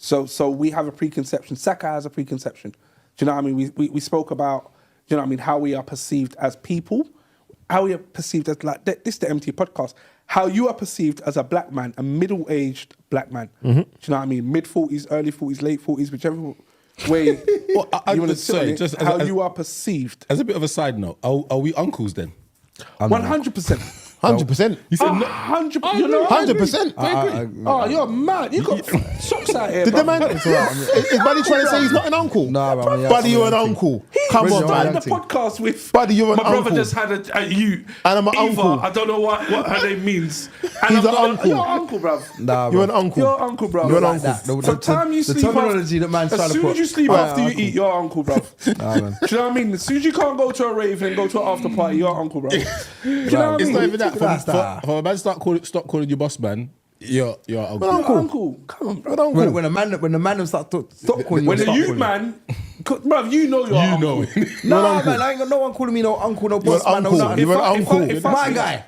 So we have a preconception. Saka has a preconception. Do you know what I mean? We spoke about, do you know what I mean, how we are perceived as people, how we are perceived as, like, this is the MT podcast, how you are perceived as a black man, a middle-aged black man. Do you know what I mean? Mid-40s, early 40s, late 40s, whichever way Well, you want to say it, just how you are perceived. As a bit of a side note, are we uncles then? 100%. 100%. You said no. 100%. You know, 100%. oh, you're mad. You got socks out here. Did bro. the man? Is Buddy trying to say he's not an uncle? Nah, man, yeah, Buddy, you're an uncle. Come on, Started man. the podcast with Buddy, you're an my brother uncle. just had a you. And I'm an Eva, uncle. I don't know what her name means. And He's I'm an going, uncle. You're an uncle, bruv. Nah, You're an bro. uncle. You're an uncle, bruv. You're an Like uncle. that. From time you the sleep terminology that man's as trying to soon put. as you sleep after you eat, you're an uncle, bruv. Nah, man. Do you know what I mean? As soon as you can't go to a rave and go to an after party, you're an uncle, bruv. Do you know what I It's mean? not even that. That's For a man stop calling you boss man, you're uncle. You're an uncle. Come on, bro. When the man stop calling you. When the stop youth calling man, bruv, you know you're an know uncle. it. Nah, man, I ain't got no one calling me no uncle, no boss man, no uncle. nothing. You're an uncle. My guy.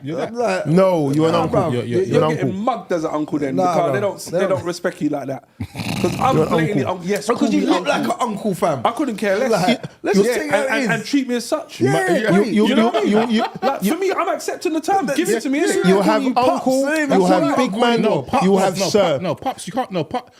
No, you're an Nah, uncle. bruv. You're You're an getting uncle. mugged as an uncle then Nah, because bro. they don't respect you like that. Because I'm You're an blatantly uncle. yes, Because call you me look uncle. like an uncle, fam. I couldn't care less. Like, let's just say how it is. and treat me as such. Yeah, You know what I mean? you- Like, for me, I'm accepting the term. Give it to me. innit? You have Pops. uncle, That's you what have I'm big calling man, you. you have sir. No, pops. You can't. No, pop.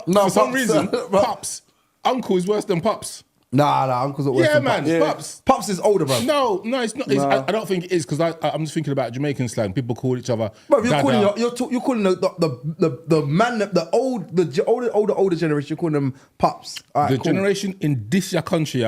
No, for some pops, reason, bro. pops. Uncle is worse than pops. Nah, uncles are worse Yeah, than man. Pops. Pops. Pops is older, bro. No, it's not. I don't think it is because I'm just thinking about Jamaican slang. People call each other. Bro, you're dada. calling you're calling the man, the older generation. You're calling them pops. All right, The cool. generation in this your country,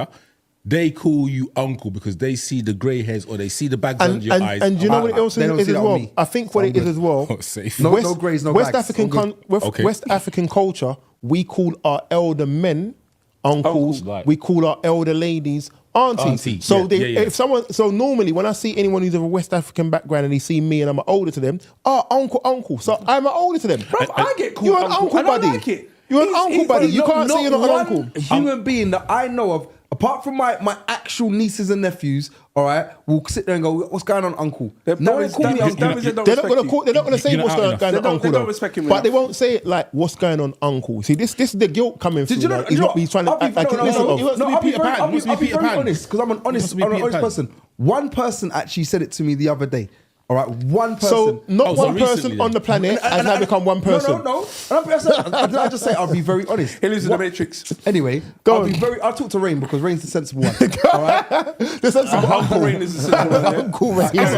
they call you uncle because they see the grey hairs or they see the bags under your eyes. And you know what else They don't is see as that on well? me. I think what it is as well. Oh, safe. No- no greys, no West bags. African All good. Okay. West African culture, we call our elder men uncles. Uncle, right. We call our elder ladies aunties. Auntie, So yeah, yeah. if someone, so normally when I see anyone who's of a West African background and they see me and I'm older to them, uncle. So I'm older to them. Bro, I get called You're an uncle, and I buddy. like it. You're an He's- uncle, he's- buddy. You can't say you're not an one uncle. human being that I know of, apart from my actual nieces and nephews, all right, will sit there and go, "What's going on, uncle?" No one call me uncle. They're not going to say You're what's not going enough. on, They don't uncle. respect him But enough. they won't say it like, "What's going on, uncle?" See, this is the guilt coming through. Did you know? like, he's trying to act like innocent of. He wants to be I'll be Peter very, Pan. I'll He be, wants to be I'll be Peter very Pan. honest because I'm an honest person. One person actually said it to me the other day. All right, one person. So not Oh, so one recently person then. on the planet has now become one person. No. And I just say I'll be very honest. He lives in the Matrix. Anyway, Go on. I'll talk to Rain because Rain's the sensible one. All right. This is Uncle Rain is the sensible one, yeah? Uncle Ray. It's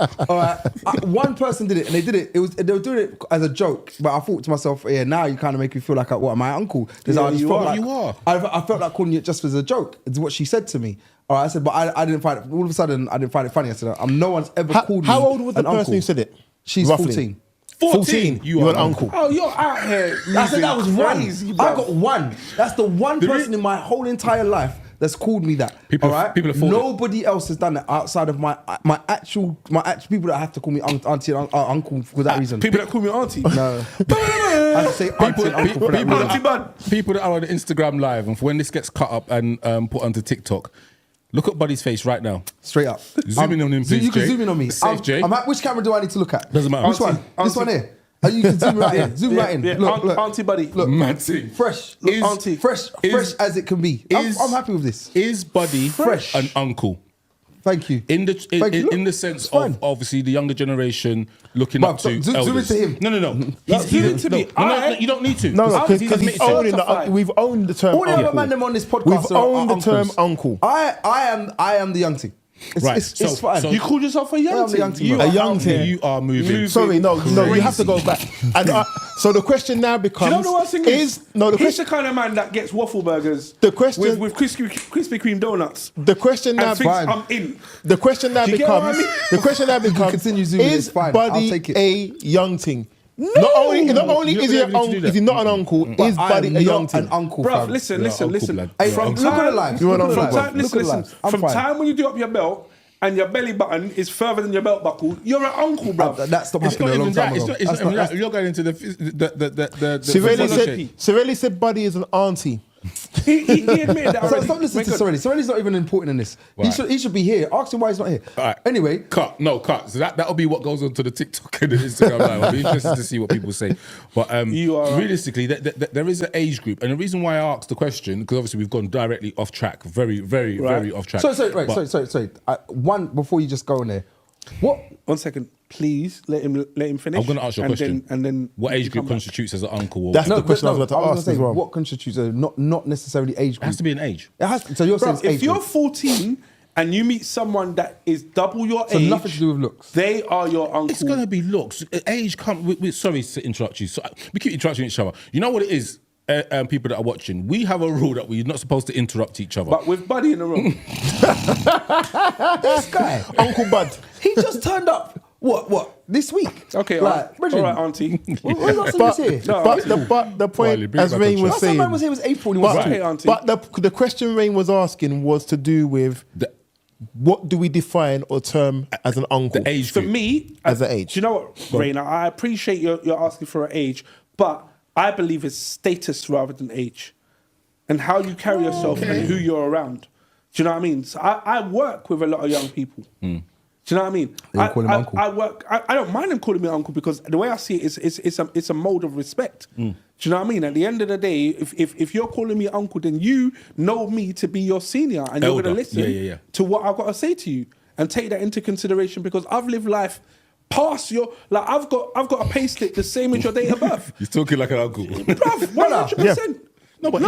fine. All right. One person did it, and they did it. They were doing it as a joke. But I thought to myself, yeah, now you kind of make me feel like what am I uncle? Because Yeah, I just you felt are. like You are. I felt like calling it just as a joke. It's what she said to me. All right, I said, but I didn't find it. All of a sudden, I didn't find it funny. I said, no one's ever called me. How old was the an person uncle. who said it? She's Roughly. 14. 14. You're an uncle. Oh, you're out here. I said that was one. Crazy, I bruv. got one. That's the one person in my whole entire life that's called me that. People- all right? people are falling. Nobody else has done that outside of my actual people that have to call me auntie and uncle for that reason. People that call me auntie. No. I have to say auntie and uncle for that people, reason. Auntie bud. people that are on Instagram live, and for when this gets cut up and put onto TikTok, look at Buddy's face right now. Straight up. Zoom in on him, please, You can Jay. zoom in on me. Safe, Jay. Which camera do I need to look at? Doesn't matter. Which one? Auntie. This one here. You can zoom right in. Zoom right in. Yeah, Look, look. auntie buddy. Look. Mad thing. Fresh. Look, Is- auntie. Fresh as it can be. I'm happy with this. Is Buddy Fresh. an uncle? Thank you. In the Thank you. Look, in the sense it's fine. of obviously the younger generation looking Bruv, up to zoom elders. into him. No. Zoom into me. No, you don't need to. No, because He's he's admitted owning certified. we've owned the term All the other uncle. man them on this podcast We've are owned the term uncles. uncle. I am the young thing. It's fine. You called yourself a I'm young the young thing. thing, bro. A young thing. You are moving. Sorry, no, you have to go back. And so the question now Do you becomes: know the worst thing is? the He's question? the kind of man that gets waffle burgers The question- with Krispy Kreme donuts The question now and thinks fine. I'm in. The question now Do you get what I becomes: mean? the question now becomes: continue zooming, is it's fine. I'll Buddy take it. a young thing? Not only You is don't he really have to do that. is he not an uncle? Is I Buddy am a young not an thing? uncle, Bro, fam. listen. uncle, blood. Hey, You're look uncle. at the lives. You're an Look at the uncle, lives. bro. Look at the Listen. lives. I'm From fine. time when you do up your belt and your belly button is further than your belt buckle, you're an uncle, bro. That stopped It's happening not a long even time that. ago. It's not even that. You're going into the Sirelli physiology. said Buddy is an auntie. He admitted that So already. stop listening to Sirelli. Sirelli's not even important in this. Right. He should be here. Ask him why he's not here. All right. Anyway, cut. So that'll be what goes on to the TikTok and the Instagram live. I'll be interested to see what people say. But You are right. realistically, there is an age group, and the reason why I asked the question, because obviously we've gone directly off track, very off track. sorry. One before you just go in there. What? 1 second, please let him finish. I'm going to ask you a question. And then what age you group come back. constitutes as an uncle? Or That's the question I was about to gonna ask as well. What constitutes a not necessarily age it group? has to be an age. It has to, so you're Bro, saying it's if age you're group. 14 and you meet someone that is double your So age, nothing to do with looks. they are your uncle. It's going to be looks. Age come. Sorry to interrupt you. So, we keep interrupting each other. You know what it is? People that are watching, we have a rule that we're not supposed to interrupt each other. But with Buddy in the room. This guy, Uncle Bud. he just turned up. What? This week? Okay, like, all right, auntie. What else But, here? No, but the point, Wiley, bring as it back Rain on was track. saying, Last time I was here was April. And he was but, Okay, auntie. but the question Rain was asking was to do with what do we define or term as an uncle? the age For group. me, As an age. Do you know what, Raina? I appreciate you're asking for an age, but I believe it's status rather than age, and how you carry yourself and who you're around. Do you know what I mean? So I work with a lot of young people. Do you know what I mean? You call him uncle? I don't mind them calling me uncle because the way I see it is it's a mode of respect. Do you know what I mean? At the end of the day, if you're calling me uncle, then you know me to be your senior and you're Elder. going to listen Yeah. to what I've got to say to you and take that into consideration because I've lived life past your like I've got a pay slip the same as your date of birth. He's talking like an uncle. Bruv, 100%. No, but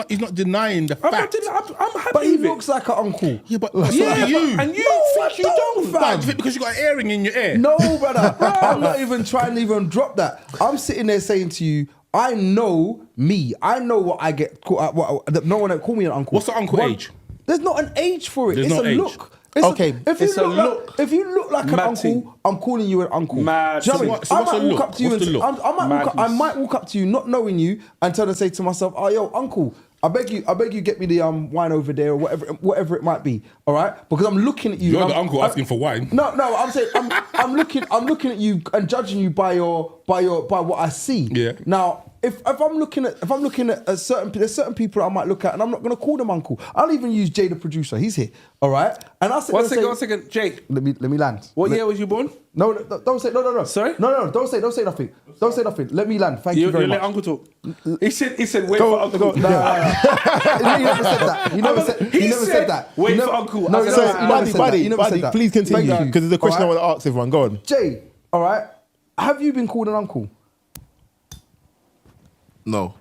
he's not denying the I'm not fact. denying- I'm happy But he with it. looks like an uncle. Yeah, but so Yeah, do you. and you No, think you I don't, don't, fam. Fam, because you got airing in your ear. No, brother. I'm not even trying to even drop that. I'm sitting there saying to you, I know me. I know what I get. No one call me an uncle. What's the uncle age? There's not an age for it. There's It's no a age. look. Okay, it's a look. If you look like an Mad uncle, thing. I'm calling you an uncle. Mad Do you know thing. what I mean? So I what's might a walk look? up to you What's and the look? I might walk up to you not knowing you and turn and say to myself, "Oh, yo, uncle, I beg you, get me the wine over there or whatever it might be." All right, because I'm looking at you. You're and the uncle asking for wine. No, I'm saying I'm looking at you and judging you by what I see. Yeah. Now, if I'm looking at there's certain people I might look at and I'm not gonna call them uncle. I'll even use Jay the producer. He's here. All right, and I'll say, One second, Jake. Let me land. What year was you born? No, don't say no. Sorry? No, don't say nothing. Don't say nothing. Let me land. Thank you very You much. let Uncle talk. He said wait Go- for Uncle. go- No. You never said that. You never said that. Wait You for never- Uncle. No, I you said, never So, said that. buddy, You never said that. please continue Thank you. because there's a question All I right? want to ask everyone. Go on. Jay, all right. Have you been called an uncle? No.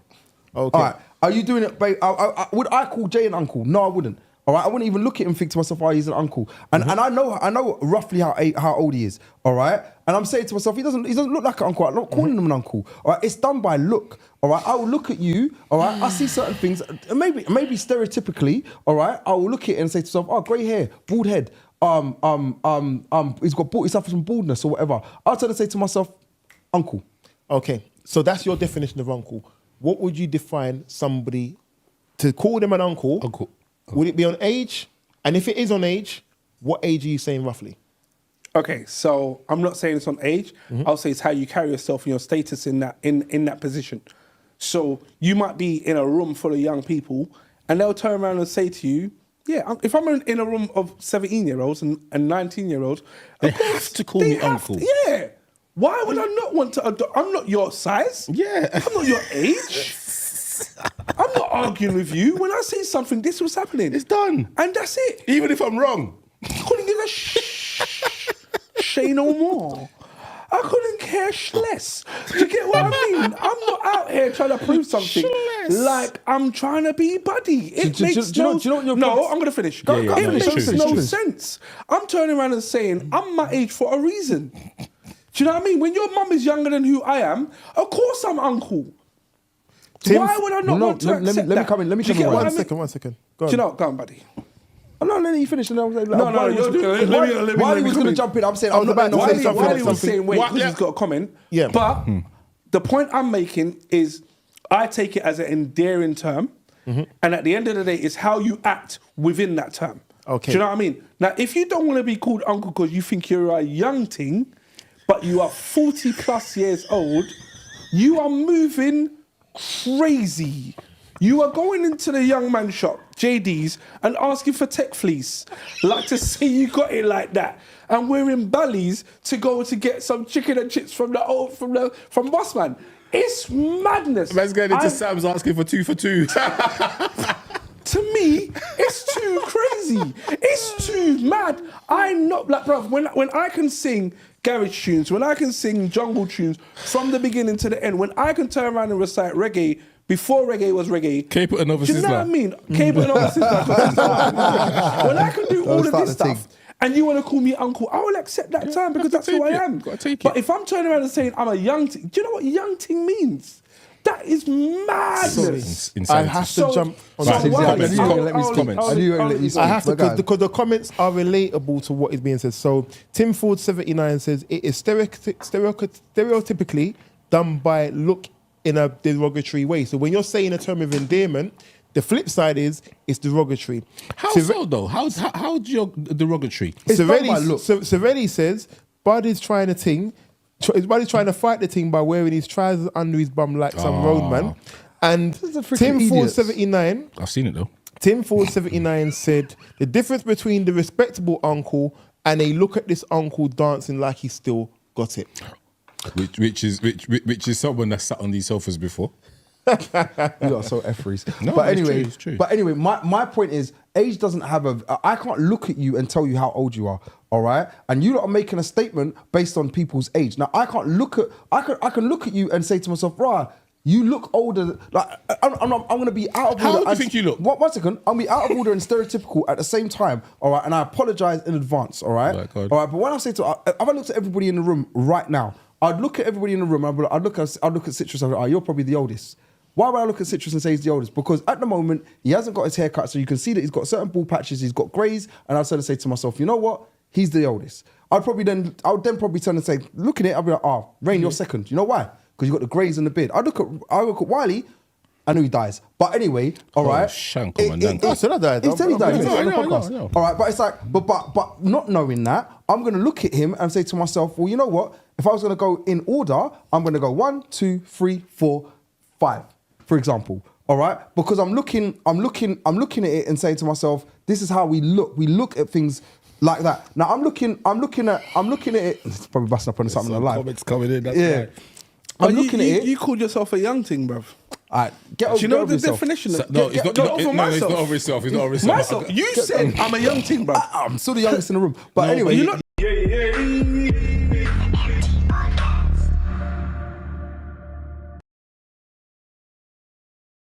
Okay. All right. Are you doing it? Would I call Jay an uncle? No, I wouldn't. All right. I wouldn't even look at him and think to myself, "Oh, he's an uncle." And I know roughly how old he is. All right. And I'm saying to myself, he doesn't look like an uncle. I'm not calling him an uncle. All right. It's done by look. All right. I will look at you. All right. I see certain things. Maybe stereotypically. All right. I will look at it and say to myself, "Oh, grey hair, bald head. He suffers from baldness or whatever." I'll try to say to myself, "Uncle." Okay. So that's your definition of uncle. What would you define somebody to call them an uncle? Uncle. Would it be on age? And if it is on age, what age are you saying roughly? Okay, so I'm not saying it's on age. I'll say it's how you carry yourself and your status in that position. So you might be in a room full of young people, and they'll turn around and say to you, "Yeah, if I'm in a room of 17-year-olds and 19-year-olds, They have to call me uncle. Yeah. Why would I not want to adopt? I'm not your size. Yeah. I'm not your age. I'm not arguing with you. When I see something, this was happening. It's done. And that's it. Even if I'm wrong. I couldn't give a shay no more. I couldn't care less. Do you get what I mean? I'm not out here trying to prove something. Schless. Like I'm trying to be buddy. It Do you makes know no. what your No, problems- I'm gonna finish. Yeah, yeah, It no, it's makes true, no it's true. sense. I'm turning around and saying I'm my age for a reason. Do you know what I mean? When your mum is younger than who I am, of course I'm uncle. Tim, Why would I not no, want to let me- accept let me that? come in, let me Do you come in. get what I One mean? second. Go on. Do you know? Go on, buddy. I'm not letting you finish. And I was like, No, you're doing it. Let me Wiley was come going to in. jump in. I'm saying, I was about to say Wiley something. was something. saying, wait, What? because Yeah. he's got a comment. Yeah. But the point I'm making is I take it as an endearing term. And at the end of the day, it's how you act within that term. Okay. Do you know what I mean? Now, if you don't want to be called uncle because you think you're a young ting, but you are 40 plus years old, you are moving crazy. You are going into the young man shop, JD's, and asking for tech fleece, like to see you got it like that, and wearing bellies to go to get some chicken and chips from Bossman. It's madness. Man's going into Sam's asking for 2 for 2. To me, it's too crazy. It's too mad. I know, like, bruv, when I can sing garage tunes, when I can sing jungle tunes from the beginning to the end, when I can turn around and recite reggae before reggae was reggae. Cape and Nova do you know what I mean? Cape and Nova Sister. When I can do all of this stuff, and you want to call me uncle, I will accept that term because that's who I am. But if I'm turning around and saying I'm a young ting, do you know what young ting means? That is madness. I have to jump on I knew you were going to let me speak. I have to, because the comments are relatable to what is being said. So Tim Ford 79 says it is stereotypically done by look in a derogatory way. So when you're saying a term of endearment, the flip side is it's derogatory. How so though? How's derogatory? Sirelli says Bud is trying to ting. Bud is trying to fight the ting by wearing his trousers under his bum like some roadman. And Tim Ford 79. I've seen it though. Tim Ford 79 said the difference between the respectable uncle and a look at this uncle dancing like he still got it. Which is someone that's sat on these sofas before. You are so effery. No, but anyway, it's true. But anyway, my point is, age doesn't have I can't look at you and tell you how old you are. All right, and you lot are making a statement based on people's age. Now I can't look at I can look at you and say to myself, "Bruh, you look older." Like I'm going to be out of order. How old do you think you look? One second, I'll be out of order and stereotypical at the same time. All right, and I apologize in advance. All right, all right. But when I say if I looked at everybody in the room right now, I'd look at everybody in the room. I'd look at Citrus. I'd be like, "Oh, you're probably the oldest." Why would I look at Citrus and say he's the oldest? Because at the moment, he hasn't got his hair cut, so you can see that he's got certain bald patches, he's got greys, and I'd sort of say to myself, you know what? He's the oldest. I would then probably turn and say, look at it, I'll be like, oh, Rain, you're second. You know why? Because you've got the greys and the beard. I look at Wiley, I know he dies. But anyway, all right. Shank I said I died. He said he died. I know. All right, but it's like, but not knowing that, I'm going to look at him and say to myself, well, you know what? If I was going to go in order, I'm going to go 1, 2, 3, 4, 5. For example, all right, because I'm looking at it and saying to myself, this is how we look. We look at things like that. Now I'm looking at it. It's probably busting up on something alive. Comments coming in. That's yeah, right. I'm looking at it. You called yourself a young ting, bruv. All right, get over. Do you know get over the yourself. definition? He's not over himself. He's not over himself. You said I'm a young ting, bruv. I'm still the youngest in the room, but anyway. You're not.